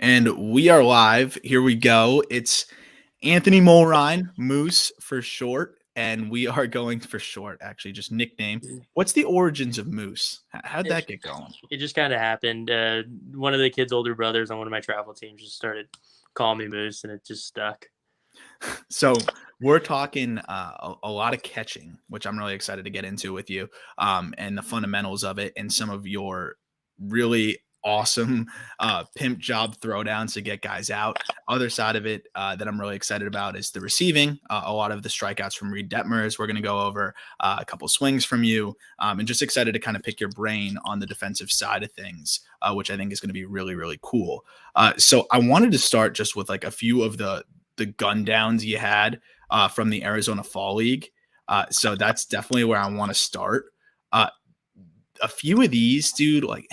And we are live. Here we go. It's Anthony Mulrine, Moose for short. And we are going for short, actually, just nickname. What's the origins of Moose? How'd that get going? It just kind of happened. One of the kids' older brothers on one of my travel teams just started calling me Moose, and it just stuck. So we're talking a lot of catching, which I'm really excited to get into with you, and the fundamentals of it and some of your really awesome pimp job throwdowns to get guys out. Other side of it that I'm really excited about is the receiving. A lot of the strikeouts from Reed Detmers. We're going to go over a couple swings from you, and just excited to kind of pick your brain on the defensive side of things, which I think is going to be really, really cool. So I wanted to start just with like a few of the gun downs you had from the Arizona Fall League. So that's definitely where I want to start. A few of these, dude, like,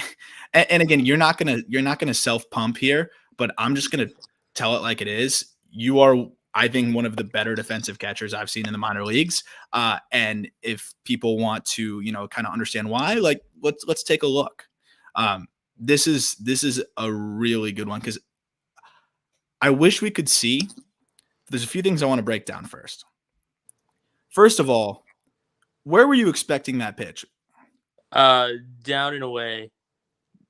and again, you're not gonna self pump here, but I'm just gonna tell it like it is. You are, I think, one of the better defensive catchers I've seen in the minor leagues. And if people want to, kind of understand why, like, let's take a look. This is a really good one because I wish we could see. There's a few things I want to break down first. First of all, where were you expecting that pitch? Down and away.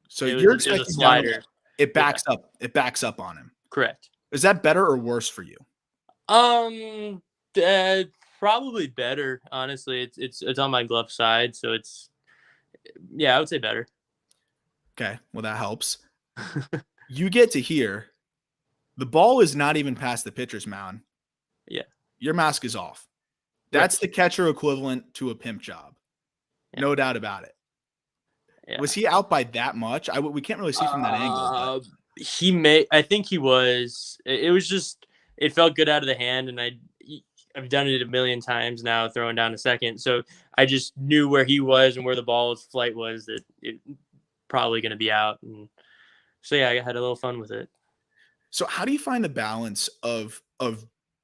So you're expecting a slider. It backs up. It backs up on him. Correct. Is that better or worse for you? Probably better. Honestly, it's on my glove side, so I would say better. Okay, well that helps. You get to hear the ball is not even past the pitcher's mound. Yeah, your mask is off. That's the catcher equivalent to a pimp job. Yeah. No doubt about it. Yeah. Was he out by that much? We can't really see from that angle. But. I think he was. It was just, it felt good out of the hand, and I've done it a million times now, throwing down a second. So I just knew where he was and where the ball's flight was, that it probably going to be out. And so yeah, I had a little fun with it. So how do you find the balance of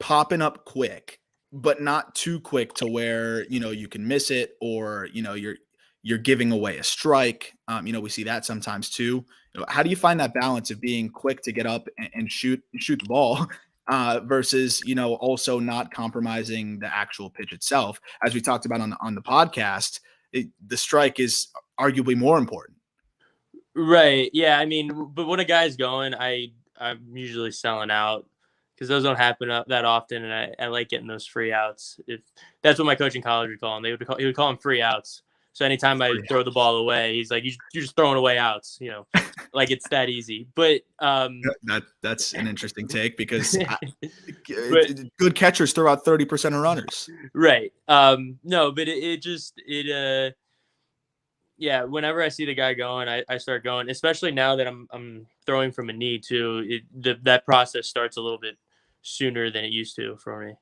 popping up quick, but not too quick to where, you can miss it, or, you're giving away a strike? We see that sometimes too. How do you find that balance of being quick to get up and shoot the ball versus, also not compromising the actual pitch itself? As we talked about on the podcast, the strike is arguably more important. Right. Yeah. I mean, but when a guy's going, I'm usually selling out because those don't happen that often, and I like getting those free outs. If that's what my coach in college would call them, he would call them free outs. So anytime I throw the ball away, he's like, "You're just throwing away outs," like it's that easy. But that's an interesting take because good catchers throw out 30% of runners. Right. No, but yeah, whenever I see the guy going, I start going, especially now that I'm throwing from a knee too. That process starts a little bit sooner than it used to for me.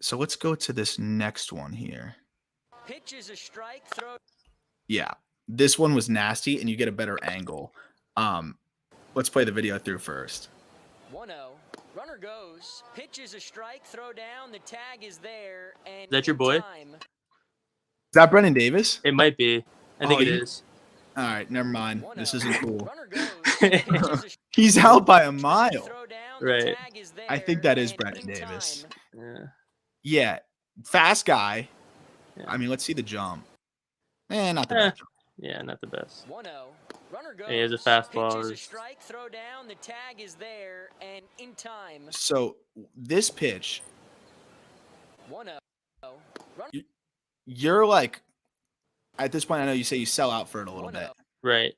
So let's go to this next one here. Pitch is a strike, throw. Yeah, this one was nasty, and you get a better angle. Let's play the video through first. 1-0. Runner goes. Pitch is a strike, throw down. The tag is there. And is that your boy? Is that Brennan Davis? It might be. I think it is. All right, never mind. This isn't cool. He's out by a mile. Right. I think that is Brennan Davis. Yeah, fast guy. Yeah. I mean, let's see the jump. Not the best. Yeah, not the best. 1-0. Runner goes. He has a fastball. Pitch is a strike, throw down. The tag is there, and in time. So this pitch. 1-0. You're like, at this point, I know you say you sell out for it a little bit. Right.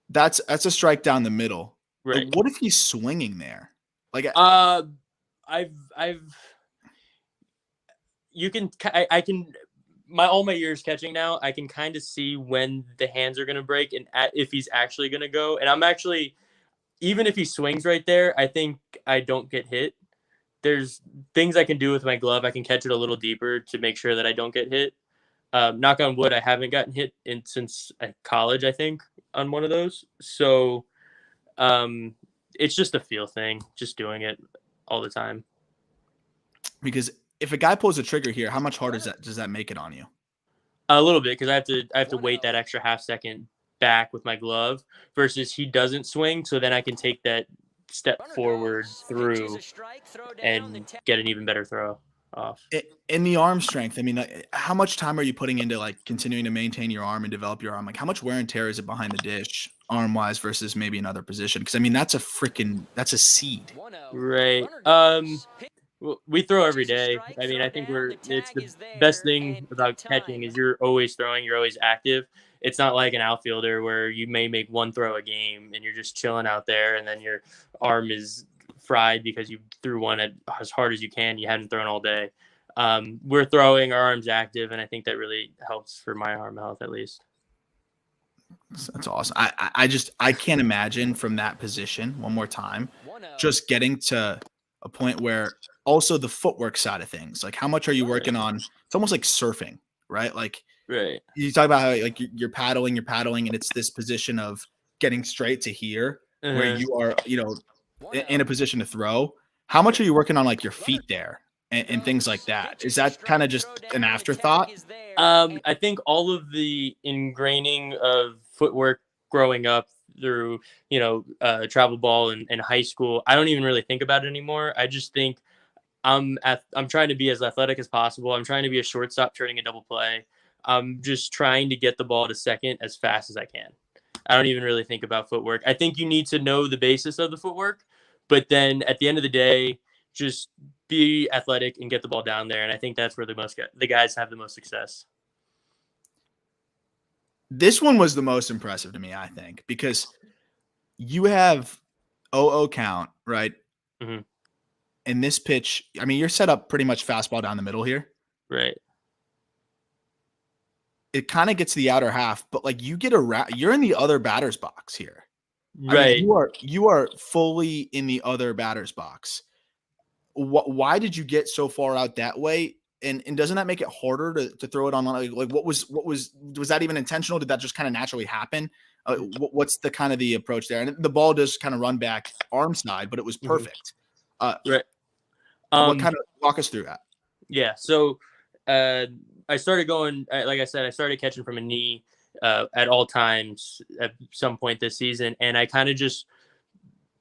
That's a strike down the middle. Right. Like, what if he's swinging there? Like, I can all my years catching now, I can kind of see when the hands are going to break and if he's actually going to go. And I'm actually, even if he swings right there, I think I don't get hit. There's things I can do with my glove. I can catch it a little deeper to make sure that I don't get hit. Knock on wood, I haven't gotten hit since college, I think, on one of those. So it's just a feel thing, just doing it all the time. Because if a guy pulls a trigger here, how much harder does that make it on you? A little bit, because I have to wait that extra half second back with my glove versus he doesn't swing. So then I can take that step forward through and get an even better throw off. In the arm strength, I mean, how much time are you putting into like continuing to maintain your arm and develop your arm? Like, how much wear and tear is it behind the dish, arm wise, versus maybe another position? Because I mean, that's a seed. Right. We throw every day. I mean, I think it's the best thing about catching is you're always throwing, you're always active. It's not like an outfielder where you may make one throw a game and you're just chilling out there and then your arm is fried because you threw one as hard as you can. You hadn't thrown all day. We're throwing, our arms active, and I think that really helps for my arm health at least. That's awesome. I can't imagine from that position one more time, just getting to a point where also the footwork side of things, like how much are you working on? It's almost like surfing, right? Like Right. you talk about how like you're paddling, and it's this position of getting straight to here where you are, in a position to throw. How much are you working on like your feet there and things like that? Is that kind of just an afterthought? I think all of the ingraining of footwork growing up through, travel ball and high school, I don't even really think about it anymore. I just think I'm trying to be as athletic as possible. I'm trying to be a shortstop turning a double play. I'm just trying to get the ball to second as fast as I can. I don't even really think about footwork. I think you need to know the basis of the footwork, but then at the end of the day, just be athletic and get the ball down there. And I think that's where the guys have the most success. This one was the most impressive to me, I think, because you have 0-0 count, right? Mm-hmm. And this pitch, I mean, you're set up pretty much fastball down the middle here. Right. It kind of gets to the outer half, but like you get you're in the other batter's box here. Right. I mean, you are fully in the other batter's box. Why did you get so far out that way? And doesn't that make it harder to throw it on? Like what was that even intentional? Did that just kind of naturally happen? What's the kind of the approach there? And the ball does kind of run back arm side, but it was perfect. Right. What kind of walk us through that? Yeah. So I started going, like I said, I started catching from a knee at all times at some point this season. And I kind of just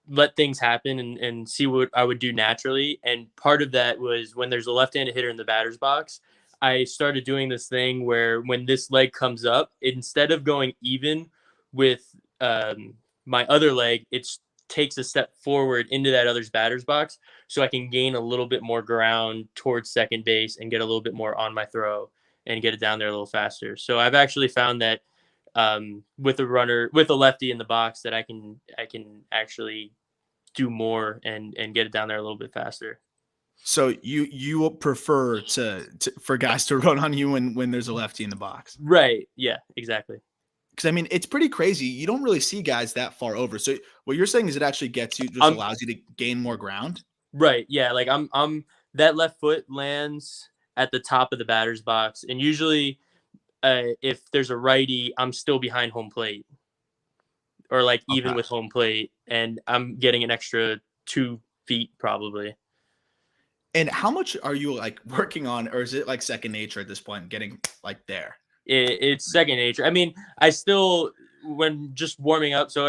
let things happen and see what I would do naturally. And part of that was when there's a left-handed hitter in the batter's box, I started doing this thing where when this leg comes up, instead of going even with my other leg, it takes a step forward into that other's batter's box so I can gain a little bit more ground towards second base and get a little bit more on my throw and get it down there a little faster. So I've actually found that with a lefty in the box that I can actually do more and get it down there a little bit faster. So you prefer for guys to run on you when there's a lefty in the box. Right. Yeah, exactly. Because I mean, it's pretty crazy. You don't really see guys that far over. So what you're saying is it actually allows you to gain more ground. Right. Yeah. Like I'm that left foot lands at the top of the batter's box. And usually if there's a righty, I'm still behind home plate or like even with home plate, and I'm getting an extra 2 feet probably. And how much are you like working on, or is it like second nature at this point, getting like there? It's second nature. I mean, I still, when just warming up. So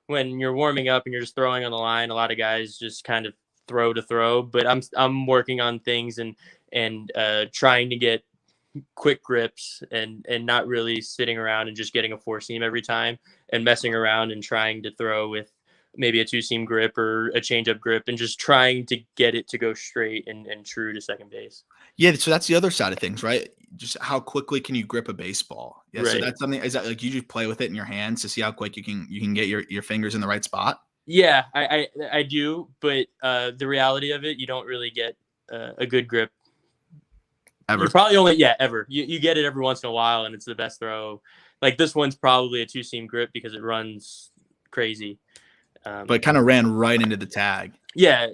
when you're warming up and you're just throwing on the line, a lot of guys just kind of throw to throw, but I'm working on things and trying to get quick grips and not really sitting around and just getting a 4-seam every time and messing around and trying to throw with maybe a 2-seam grip or a changeup grip and just trying to get it to go straight and true to second base. Yeah, so that's the other side of things, right? Just how quickly can you grip a baseball? Yeah, right. So that's something. Is that like you just play with it in your hands to see how quick you can get your fingers in the right spot? Yeah, I do, but the reality of it, you don't really get a good grip ever. You probably only ever. You get it every once in a while, and it's the best throw. Like this one's probably a 2-seam grip because it runs crazy. But it kind of ran right into the tag. Yeah,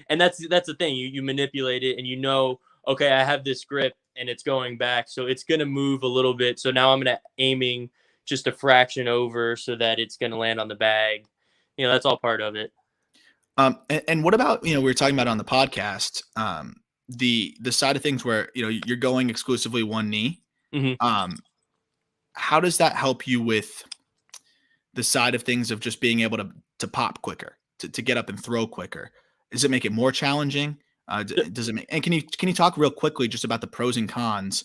and that's the thing. You manipulate it, and okay, I have this grip, and it's going back, so it's going to move a little bit. So now I'm going to aiming just a fraction over so that it's going to land on the bag. That's all part of it. And what about, we were talking about on the podcast, the side of things where, you're going exclusively one knee. Mm-hmm. How does that help you with the side of things of just being able to pop quicker, to get up and throw quicker? Does it make it more challenging? Does it make, and can you talk real quickly just about the pros and cons?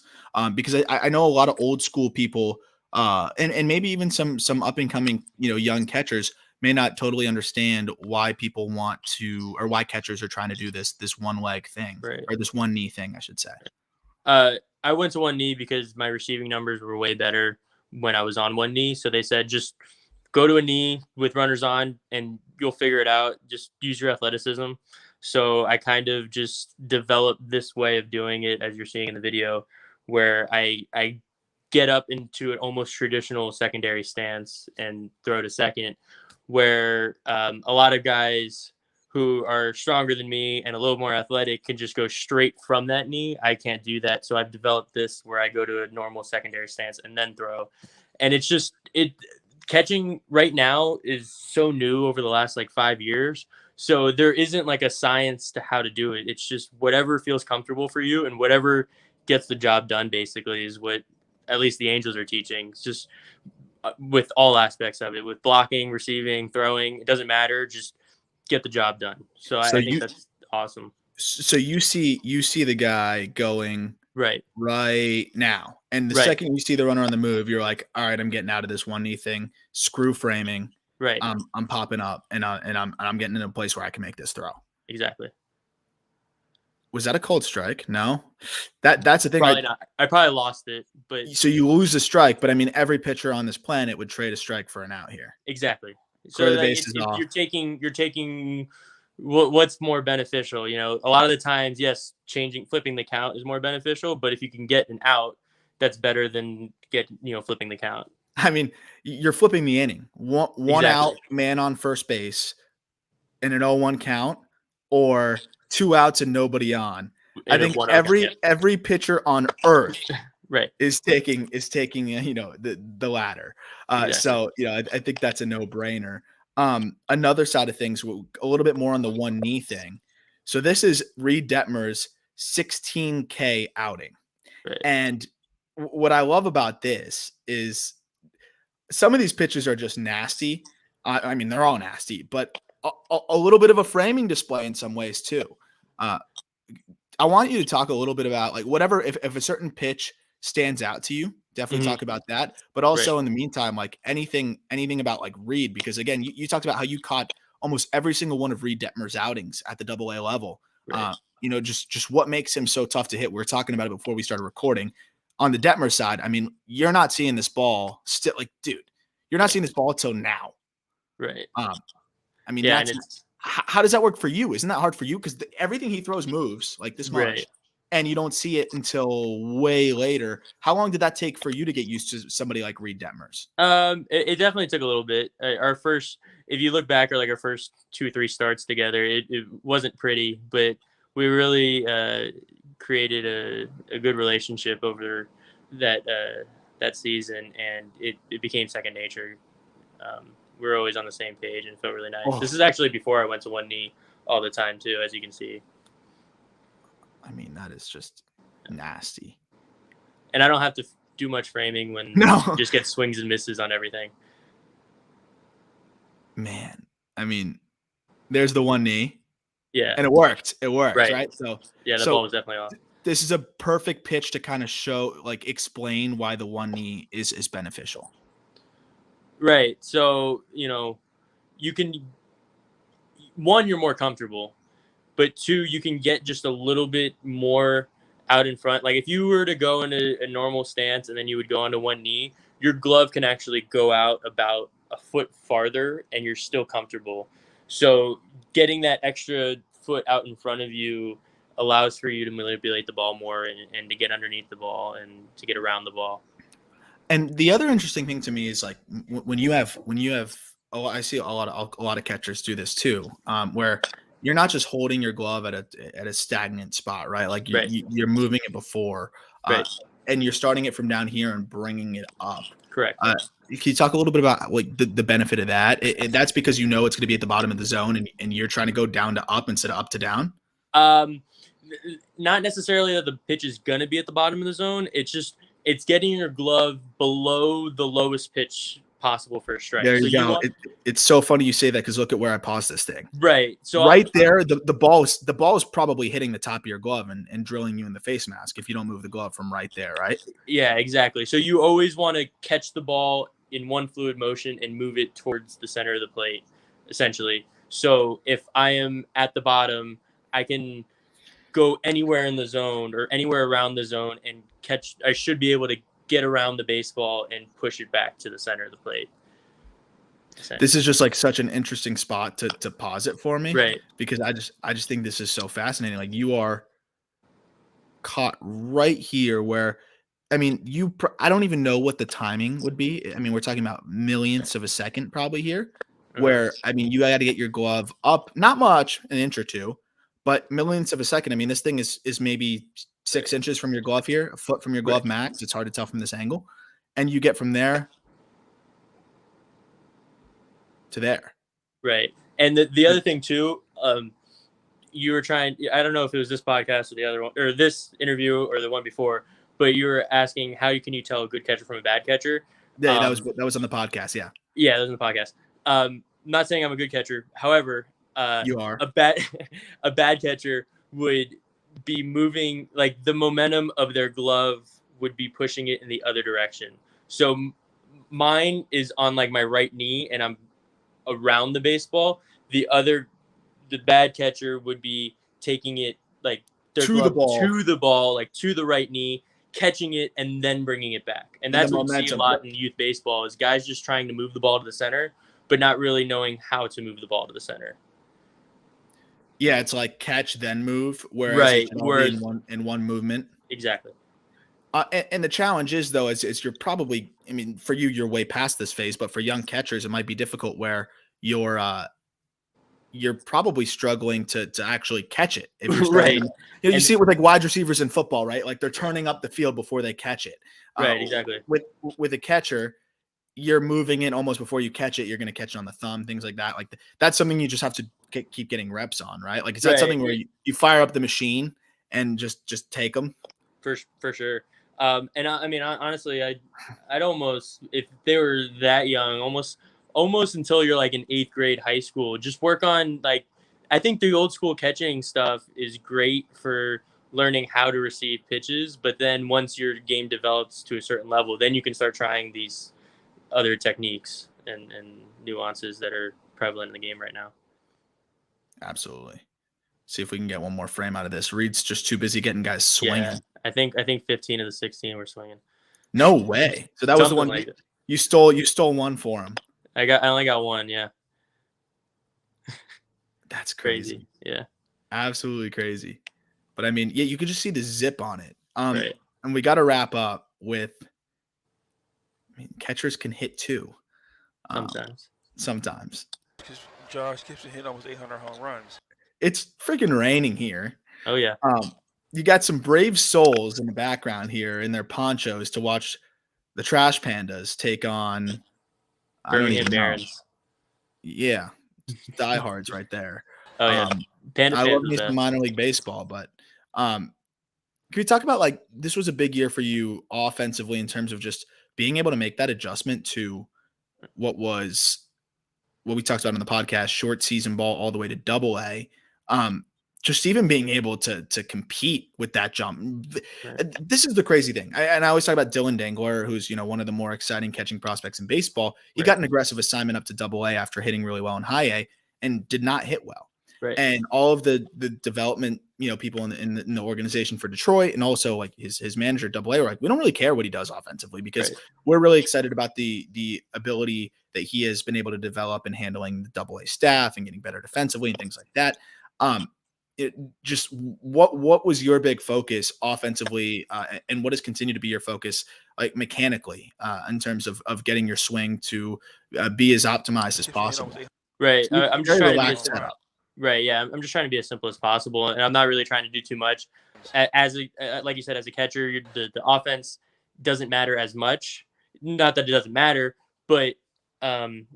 Because I know a lot of old school people, and maybe even some up and coming, young catchers may not totally understand why people want to, or why catchers are trying to do this one leg thing, Right. or this one knee thing, I should say. I went to one knee because my receiving numbers were way better when I was on one knee. So they said, just go to a knee with runners on and you'll figure it out. Just use your athleticism. So I kind of just developed this way of doing it, as you're seeing in the video, where I get up into an almost traditional secondary stance and throw to second, where a lot of guys who are stronger than me and a little more athletic can just go straight from that knee. I can't do that. So I've developed this where I go to a normal secondary stance and then throw. And it's just, catching right now is so new over the last like 5 years. So there isn't like a science to how to do it. It's just whatever feels comfortable for you and whatever gets the job done, basically, is what at least the Angels are teaching. It's just with all aspects of it, with blocking, receiving, throwing, it doesn't matter. Just get the job done. So I think that's awesome. So you see the guy going right now, and the second you see the runner on the move, you're like, all right, I'm getting out of this one knee thing, screw framing. Right. I'm popping up and I'm getting in a place where I can make this throw. Exactly. Was that a cold strike? No, that's the thing. Probably not. I probably lost it, but so you lose the strike. But I mean, every pitcher on this planet would trade a strike for an out here. Exactly. So like, you're taking what's more beneficial. A lot of the times, yes, flipping the count is more beneficial. But if you can get an out, that's better than flipping the count. I mean, you're flipping the inning. One out, man on first base, in an 0-1 count, or 2 outs and nobody on. I think every pitcher on earth is taking the latter. So I think that's a no-brainer. Another side of things, a little bit more on the one knee thing. So this is Reed Detmer's 16K outing. Right. And what I love about this is some of these pitches are just nasty. I mean, they're all nasty, but a little bit of a framing display in some ways too. I want you to talk a little bit about like whatever, if a certain pitch stands out to you, definitely talk about that. But also in the meantime, like anything about like Reed, because again, you talked about how you caught almost every single one of Reed Detmer's outings at the AA level. Right. Just what makes him so tough to hit. We were talking about it before we started recording. On the Detmer side, I mean, you're not seeing this ball still, like, dude, you're not seeing this ball till now. Right. I mean, how does that work for you? Isn't that hard for you? Because everything he throws moves like this much, and you don't see it until way later. How long did that take for you to get used to somebody like Reed Detmer's? It definitely took a little bit. If you look back, our first 2-3 starts together, it wasn't pretty, but we really created a good relationship over that season, and it became second nature. We were always on the same page, and it felt really nice. Oh. This is actually before I went to one knee all the time too, as you can see. I mean, that is just nasty. And I don't have to do much framing when just get swings and misses on everything. Man, I mean, there's the one knee. Yeah. And it worked. It worked, right? So yeah, the ball was definitely off. This is a perfect pitch to kind of explain why the one knee is beneficial. Right. So, you can, one, you're more comfortable, but two, you can get just a little bit more out in front. Like if you were to go in a normal stance and then you would go onto one knee, your glove can actually go out about a foot farther and you're still comfortable. So getting that extra foot out in front of you allows for you to manipulate the ball more and to get underneath the ball and to get around the ball. And the other interesting thing to me is like when you have I see a lot of catchers do this too, where you're not just holding your glove at a stagnant spot, right? Like you're moving it before, and you're starting it from down here and bringing it up. Correct. Can you talk a little bit about like the benefit of that? That's because it's going to be at the bottom of the zone, and you're trying to go down to up instead of up to down. Not necessarily that the pitch is going to be at the bottom of the zone. It's getting your glove below the lowest pitch possible for a strike. There So you go. want, It's so funny you say that because look at where I paused this thing. right. So right there, the ball is probably hitting the top of your glove and drilling you in the face mask if you don't move the glove from right there, right? Yeah, exactly. So you always want to catch the ball in one fluid motion and move it towards the center of the plate, essentially. So if I am at the bottom, I can go anywhere in the zone or anywhere around the zone and catch. I should be able to get around the baseball and push it back to the center of the plate. This is just like such an interesting spot to pause it for me, right? Because I just think this is so fascinating. Like you are caught right here where, I mean, I don't even know what the timing would be. I mean, we're talking about millionths of a second probably here, where I mean, you got to get your glove up, not much, an inch or two, but millionths of a second. I mean, this thing is maybe 6 inches from your glove here, a foot from your glove max. It's hard to tell from this angle, and you get from there to there. Right. And the other thing too, you were trying, I don't know if it was this podcast or the other one or this interview or the one before, but you were asking can you tell a good catcher from a bad catcher? Yeah, that was on the podcast. Yeah. Yeah, that was on the podcast. Not saying I'm a good catcher. However, you are a bad catcher would be moving, like the momentum of their glove would be pushing it in the other direction. So mine is on like my right knee and I'm around the baseball. The bad catcher would be taking it like their glove to the ball, like to the right knee, catching it and then bringing it back. And that's what you see a lot in youth baseball is guys just trying to move the ball to the center, but not really knowing how to move the ball to the center. Yeah, it's like catch then move, whereas in one movement. Exactly. And the challenge is though, is you're probably, I mean, for you, you're way past this phase, but for young catchers, it might be difficult where you're probably struggling to actually catch it. If you're right. You see it with like wide receivers in football, right? Like they're turning up the field before they catch it. Right, exactly. With a catcher, you're moving it almost before you catch it. You're going to catch it on the thumb, things like that. Like that's something you just have to keep getting reps on, right? Like, is that something where you fire up the machine and just take them? For sure. And I mean, honestly, I'd almost, if they were that young, almost until you're like in 8th grade high school, just work on like, I think the old school catching stuff is great for learning how to receive pitches. But then once your game develops to a certain level, then you can start trying these other techniques and nuances that are prevalent in the game right now. Absolutely. See if we can get one more frame out of this. Reed's just too busy getting guys swinging. Yeah, I think 15 of the 16 were swinging. No way. So that was the one like you stole one for him. I only got one. Yeah. That's crazy. Yeah. Absolutely crazy. But I mean, yeah, you could just see the zip on it. Right. And we got to wrap up with, I mean, catchers can hit too. Sometimes. Because Josh Gibson hit almost 800 home runs. It's freaking raining here. Oh yeah. You got some brave souls in the background here in their ponchos to watch the Trash Pandas take on Birmingham Barons. Yeah, diehards right there. Oh yeah. I love me some minor league baseball, but can we talk about like this was a big year for you offensively in terms of just being able to make that adjustment to what we talked about on the podcast, short season ball all the way to Double-A. Just even being able to compete with that jump. Right. This is the crazy thing. I always talk about Dylan Dangler, who's, one of the more exciting catching prospects in baseball. He got an aggressive assignment up to Double-A after hitting really well in High A and did not hit well. Right. And all of the development, people in the organization for Detroit and also like his manager at Double-A were like, we don't really care what he does offensively because we're really excited about the ability that he has been able to develop in handling the Double-A staff and getting better defensively and things like that. What was your big focus offensively, and what has continued to be your focus, like mechanically, in terms of getting your swing to be as optimized as possible? Right. I'm just trying to be setup. Right. Yeah. I'm just trying to be as simple as possible, and I'm not really trying to do too much. Like you said, as a catcher, the offense doesn't matter as much. Not that it doesn't matter, but I'm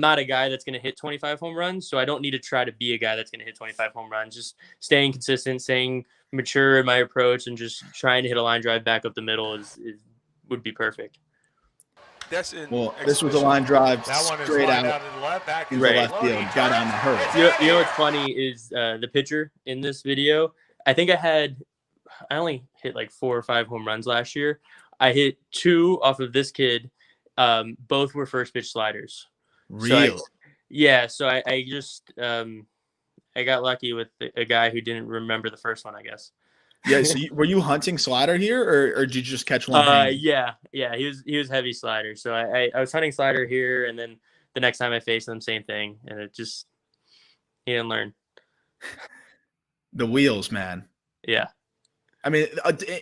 not a guy that's going to hit 25 home runs, so I don't need to try to be a guy that's going to hit 25 home runs. Just staying consistent, staying mature in my approach, and just trying to hit a line drive back up the middle would be perfect. That's in Well, this was a exhibition. line drive That one is straight lined out out to the left. Back into is the Right. left field. Got on the hurdle. You know what's funny is the pitcher in this video. I think I only hit like 4 or 5 home runs last year. I hit 2 off of this kid. Both were first pitch sliders. Really? So I just I got lucky with a guy who didn't remember the first one, I guess. Yeah. So were you hunting slider here, or did you just catch one? Yeah. He was heavy slider. So I was hunting slider here, and then the next time I faced him, same thing, and he didn't learn. The wheels, man. Yeah. I mean,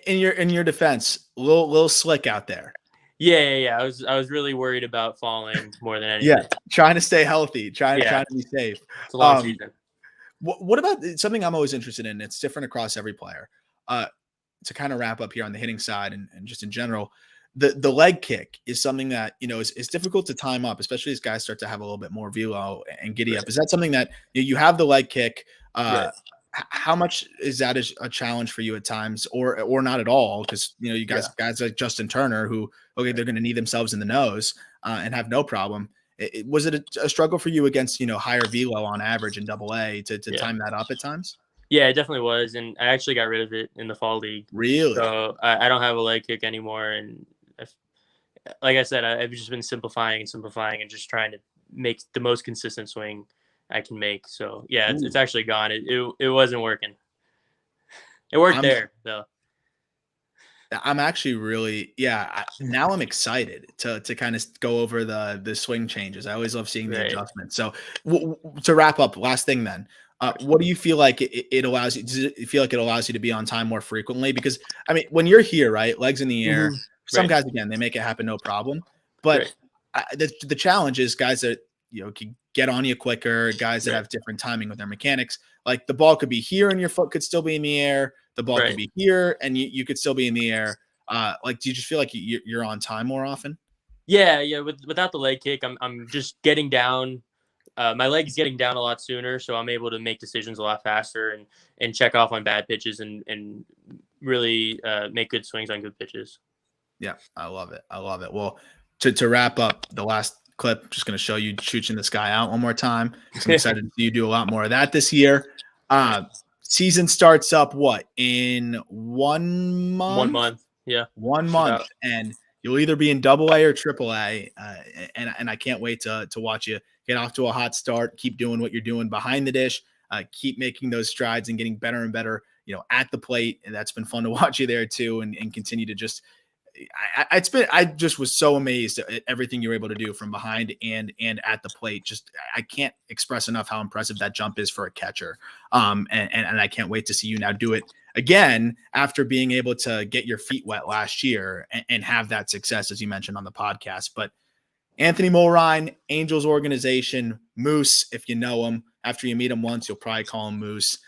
in your defense, little slick out there. Yeah. I was really worried about falling more than anything. Yeah, trying to stay healthy, trying to be safe. It's a long season. What about something I'm always interested in? It's different across every player. To kind of wrap up here on the hitting side and just in general, the leg kick is something that is difficult to time up, especially as guys start to have a little bit more velo and giddy up. Is that something that you have the leg kick? How much is that a challenge for you at times, or not at all? Because you guys like Justin Turner, who they're going to knee themselves in the nose and have no problem. Was it a struggle for you against higher velo on average in Double-A to time that up at times? Yeah, it definitely was, and I actually got rid of it in the fall league. Really? So I don't have a leg kick anymore, and like I said, I've just been simplifying and just trying to make the most consistent swing I can make. So yeah, it's actually gone. It wasn't working. It worked there though. I'm actually really now I'm excited to kind of go over the swing changes. I always love seeing the adjustments. So to wrap up, last thing then. What do you feel like it allows you? Does it feel like it allows you to be on time more frequently? Because I mean, when you're here, right, legs in the air, some guys again they make it happen no problem. But the challenge is guys that can get on you quicker, guys that have different timing with their mechanics. Like the ball could be here and your foot could still be in the air. The ball could be here and you could still be in the air. Like, do you just feel like you're on time more often? Yeah. Without the leg kick, I'm just getting down. My leg is getting down a lot sooner, so I'm able to make decisions a lot faster and check off on bad pitches and really make good swings on good pitches. Yeah, I love it. Well, to wrap up the last clip, just going to show you shooting this guy out one more time. I'm excited to see you do a lot more of that this year. Season starts up in 1 month? 1 month. Yeah. 1 month. And you'll either be in Double-A or Triple-A. And I can't wait to watch you get off to a hot start, keep doing what you're doing behind the dish, keep making those strides and getting better and better, at the plate. And that's been fun to watch you there too. And continue to just, I just was so amazed at everything you were able to do from behind and at the plate. Just, I can't express enough how impressive that jump is for a catcher. And I can't wait to see you now do it again after being able to get your feet wet last year and have that success, as you mentioned on the podcast. But Anthony Mulrine, Angels organization, Moose, if you know him, after you meet him once, you'll probably call him Moose.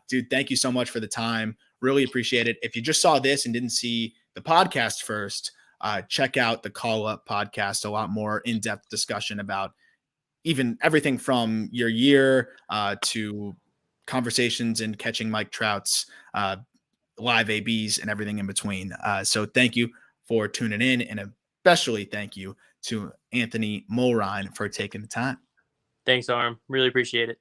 Dude, thank you so much for the time. Really appreciate it. If you just saw this and didn't see the podcast first, check out the Call Up podcast, a lot more in-depth discussion about even everything from your year to conversations and catching Mike Trout's live ABs and everything in between. So thank you for tuning in, and especially thank you to Anthony Mulrine for taking the time. Thanks, Arm. Really appreciate it.